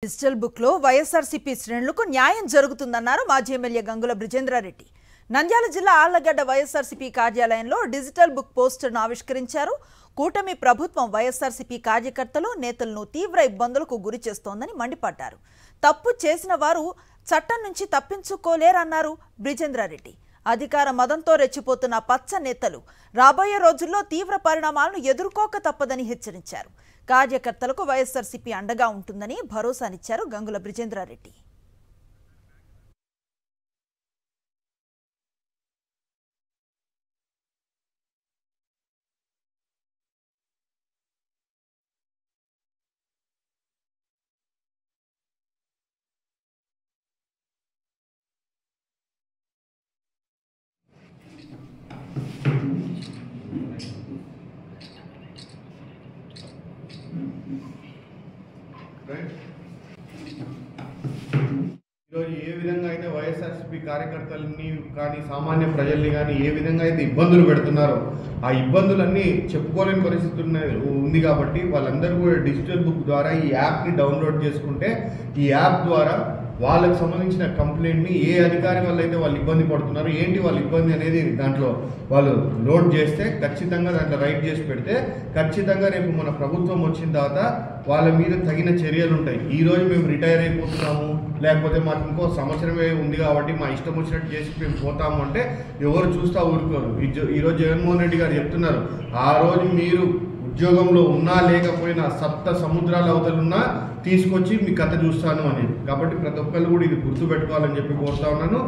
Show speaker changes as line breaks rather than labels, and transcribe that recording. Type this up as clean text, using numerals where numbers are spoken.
Digital book లో వైఎస్ఆర్సీపీ శ్రేణులకు న్యాయం జరుగుతుందన్నారు మాజీ ఎమ్మెల్యే గంగుల బ్రిజేంద్రారెడ్డి. నంద్యాల జిల్లా ఆళ్లగడ్డ వైఎస్ఆర్సీపీ కార్యాలయంలో డిజిటల్ బుక్ పోస్టర్ను ఆవిష్కరించారు. కూటమి ప్రభుత్వం వైఎస్ఆర్సీపీ కార్యకర్తలు నేతలను తీవ్ర ఇబ్బందులకు గురి చేస్తోందని మండిపడ్డారు. తప్పు చేసిన వారు చట్టం నుంచి తప్పించుకోలేరన్నారు బ్రిజేంద్రారెడ్డి. అధికార మదంతో రెచ్చిపోతున్న పచ్చ నేతలు రాబోయే రోజుల్లో తీవ్ర పరిణామాలను ఎదుర్కోక తప్పదని హెచ్చరించారు. కార్యకర్తలకు వైఎస్ఆర్సీపీ అండగా ఉంటుందని భరోసానిచ్చారు గంగుల బ్రిజేంద్రారెడ్డి.
ఈరోజు ఏ విధంగా అయితే వైఎస్ఆర్సీపీ కార్యకర్తలని కానీ సామాన్య ప్రజల్ని కానీ ఏ విధంగా అయితే ఇబ్బందులు పెడుతున్నారో ఆ ఇబ్బందులన్నీ చెప్పుకోలేని పరిస్థితి ఉంది. కాబట్టి వాళ్ళందరూ కూడా డిజిటల్ బుక్ ద్వారా ఈ యాప్ని డౌన్లోడ్ చేసుకుంటే ఈ యాప్ ద్వారా వాళ్ళకు సంబంధించిన కంప్లైంట్ని ఏ అధికారి వల్ల అయితే వాళ్ళు ఇబ్బంది పడుతున్నారు, ఏంటి వాళ్ళ ఇబ్బంది అనేది దాంట్లో వాళ్ళు లోడ్ చేస్తే ఖచ్చితంగా దాంట్లో రైట్ చేసి పెడితే ఖచ్చితంగా రేపు మన ప్రభుత్వం వచ్చిన తర్వాత వాళ్ళ మీద తగిన చర్యలు ఉంటాయి. ఈరోజు మేము రిటైర్ అయిపోతున్నాము, లేకపోతే మాకు ఇంకో సంవత్సరమే ఉంది కాబట్టి మా ఇష్టం వచ్చినట్టు చేసి మేము పోతాము అంటే ఎవరు చూస్తా ఊరుకోరు. ఈరోజు జగన్మోహన్ రెడ్డి గారు చెప్తున్నారు, ఆ రోజు మీరు ఉద్యోగంలో ఉన్నా లేకపోయినా సప్త సముద్రాల అవతలున్నా తీసుకొచ్చి మీ కథ చూస్తాను అని. కాబట్టి ప్రతి ఒక్కళ్ళు కూడా ఇది గుర్తుపెట్టుకోవాలని చెప్పి కోరుతా ఉన్నాను.